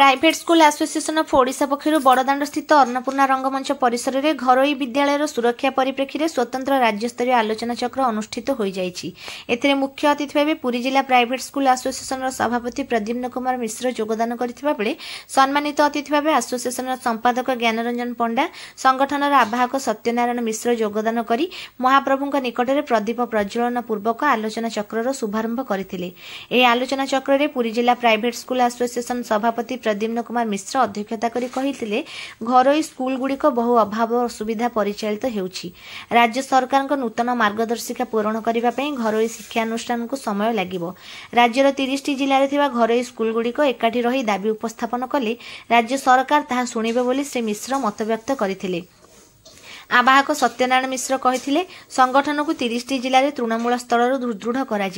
Private school association of Odisha पक्षर बड़दाण्ड स्थित अन्नपूर्णा रंगमंच परिसर में घरोई विद्यालय सुरक्षा परिप्रेक्षी में स्वतंत्र राज्यस्तरीय आलोचना चक्र अनुष्ठित हो जाए। मुख्य अतिथि भाव पुरी जिला प्राइवेट स्कूल एसोसिएशन सभापति प्रद्युम्न कुमार मिश्र योगदान करथिबा बेले सम्मानित अतिथि भाव एसोसिएशन संपादक ज्ञानरंजन पंडा संगठन आवाहक सत्यनारायण मिश्र योगदान करी महाप्रभु निकट में प्रदीप प्रज्वलन पूर्वक आलोचना चक्र शुभारंभ करथिले। एही आलोचना चक्र में पुरी जिला प्राइवेट स्कूल एसोसिएशन सभापति प्रद्युम्न कुमार मिश्र अध्यक्षता करी कहिथिले घरोई स्कूल गुड़िक बहु अभाव असुविधा परिचालित हेउछि। राज्य सरकार नूतन मार्गदर्शिका पूरण करने पर घरोई शिक्षानुष्ठान को समय लागिबो। राज्यर 30टी जिले में घरोई स्कूल गुड़िक एकाठी रही दाबी उपस्थापन कले राज्य सरकार ताहा शुणिबे बोली श्री मिश्र मतव्यक्त करथिले। आवाहक सत्यनारायण मिश्र कहिथिले संगठन को 30टी जिले में तृणमूल स्तर दृढ़ करा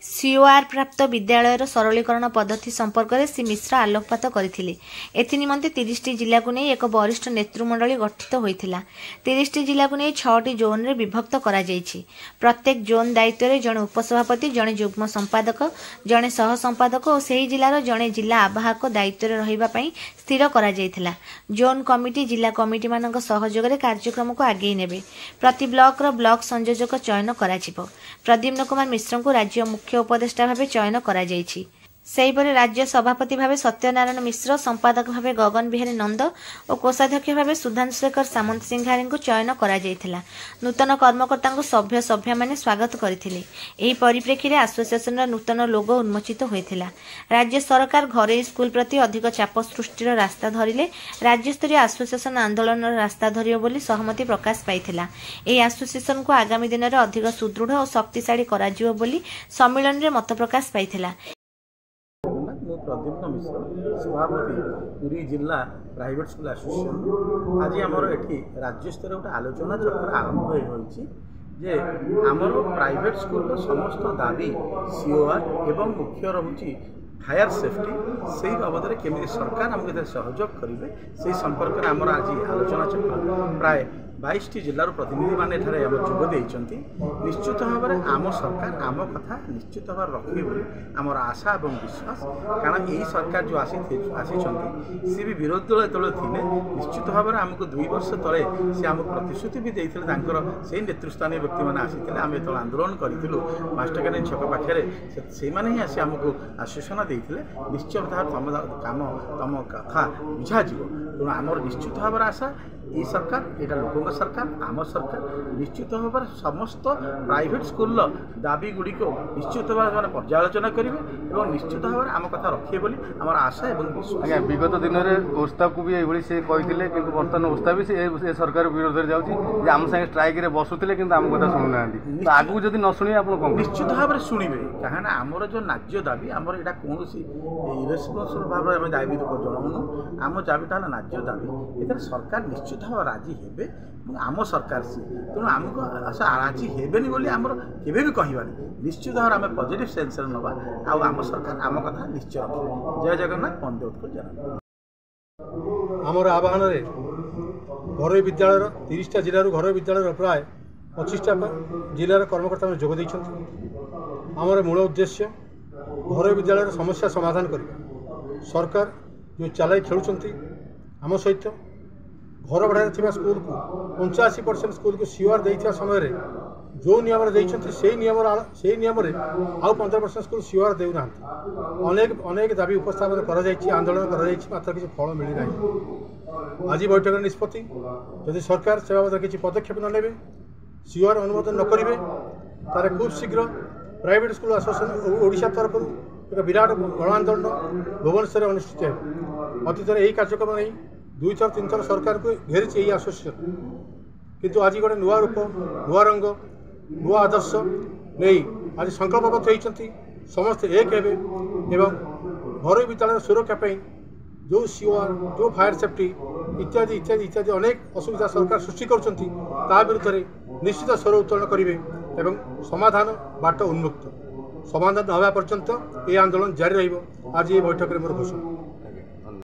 सीओआर प्राप्त विद्यालयर सरलीकरण पद्धति संपर्क में श्री मिश्र आलोकपात करथिले। एथिनिमंते 30टी जिला को नहीं एक वरिष्ठ नेतृमंडली गठित होइथिला। 30टी जिला को नहीं 6टी जोन रे विभक्त करा जायछि। प्रत्येक जोन दायित्व रे जणे उपसभापति, जणे युग्म संपादक, जणे सह संपादक और सेही जिलार जणे जिला आवाहक दायित्व रे रहिबा पई स्थिर करा जायथिला। जोन कमिटी जिला कमिटी मानक सहयोग रे कार्यक्रम को आगे नेबे। प्रति ब्लॉक रो ब्लॉक संयोजक चयन करा जिवो। प्रद्युम्न कुमार मिश्र को राज्य मुख्य उपदेष्टा भाव चयन करा जायछि। सेहीपरि राज्य सभापति भाव सत्यनारायण मिश्र, संपादक भाव गगन बिहारी नंद और कोषाध्यक्ष भाव सुधांशेखर सामंत सिंघारी को चयन करा जायथिला। नूतन कर्मकर्ता को सभ्य सभ्य माने स्वागत करथिले। एही परिप्रेक्षी में एसोसिएशन नूतन लोगो उन्मोचित होइथिला। राज्य सरकार घरोई स्कूल प्रति अधिक चाप सृष्टिर रास्ता धरिले राज्यस्तरीय एसोसिएशन आंदोलन रास्ता धरियो बोली सहमति प्रकाश पाइथिला। एही एसोसिएशन को आगामी दिन में अधिक सुदृढ़ और शक्तिशाली करा जिवो बोली सम्मेलन में मत प्रकाश पाइथिला। प्रद्युम्न मिश्र सभापति पुरी जिला प्राइवेट स्कूल एसोसिएशन आज आमर एटी राज्य स्तर गोटे आलोचना चक्र आरंभ होइछि जे आमर प्राइवेट स्कूल समस्त दाबी सीओआर एवं मुख्य रहुछि फायर सेफ्टी से बाबद में केमी सरकार आमको सहयोग करेंगे से संपर्क में आमर आज आलोचना चक्र प्राय 22टी जिलार प्रतिनिधि मैंने जोग देइचंती। निश्चित भाव में आम सरकार आम कथा निश्चित भाव रखे बोली आमर आशा और विश्वास। कारण यही सरकार जो आसी सी भी विरोधी दल जो थे निश्चित भाव में आमको 2 वर्ष तले सी आम प्रतिश्रुति भी देते से नेतृस्थानीय व्यक्ति मैंने आसी आम जो आंदोलन करूँ मास्टरकानी छक पाखे से ही आसी आमको आश्वासन देते निश्चित भाव तुम काम तुम कथा बुझा तेणु आमर निश्चित भाव आशा ये सरकार यहाँ लोकों सरकार आम सरकार निश्चित भाव में समस्त प्राइवेट स्कूल दाबी गुड़िक निश्चित भाव में पर्यालोचना करेंगे और निश्चित भाव में आम कथा रखिए बोली आम आशा और विश्वास। आज्ञा विगत दिन में ओस्ताव को भी ये से कहते कि बर्तमान ओस्ताव भी से सरकार विरोध में जाऊँगी आम सागे स्ट्राइक रे बसुले कि आम कथा शुणुना आगू जब न शुणे आप निश्चित भाव में शुणे कहीं आमर जो न्याज्य दाबी आमर यहाँ कौन इरेस्पन्सिबल भाव में दाबी जनाऊनु आम दाबीटा न्याज्य दाबी ये सरकार निश्चित भाव राजी हेबे आम सरकार सी तेणु आमको राजी हेबेनी बोली आमर केबे भी कहबानी निश्चित भाव आम पॉजिटिव सेंस नवा आम सरकार आम कथा निश्चय रखे। जय जगन्नाथ पंदे उत्कल जना आमर आह्वान घरोई विद्यालय 30टा जिलार घरोई विद्यालय प्राय 25टा जिलार कर्मकर्ता जोग देइछन्ति। आमर मूल उद्देश्य घरोई विद्यालय समस्या समाधान कर सरकार जो चलाई खेलुंट आम सहित घर भड़ा स्कूल को 85% स्कूल को सीओआर देइथिया समय रे जो नियम से नियम आउ 15% स्कूल सीओआर देना अनेक दाबी उपस्थापन कर आंदोलन कर किसी फल मिली ना। आज बैठक निष्पत्ति जदि सरकार से बाबद किसी पदक्षेप न नेबे सीओआर अनुमोदन न करेंगे तार खूब शीघ्र प्राइवेट स्कूल एसोसिएशन ओडिशा तरफ एक विराट गण आंदोलन भुवनेश्वर अनुष्ठित हो। अतीत यही कार्यक्रम नहीं 2 थर 3 थर सरकार को घेरी यही एसोसिएशन किंतु आज गोटे नुआ रूप नुआ रंग नुआ आदर्श नहीं आज संकल्पबद्ध होती समस्ते एक हेबे एवं घरोई विद्यालय सुरक्षा जो सीओआर जो फायर सेफ्टी इत्यादि इत्यादि इत्यादि अनेक असुविधा सरकार सृष्टि कर विरुद्ध में निश्चित स्वर उत्तोलन करेंगे एवं समाधान बाट उन्मुक्त समाधान न होगा पर्यंत ये आंदोलन जारी रही। आज ये बैठक में मोर घोषणा।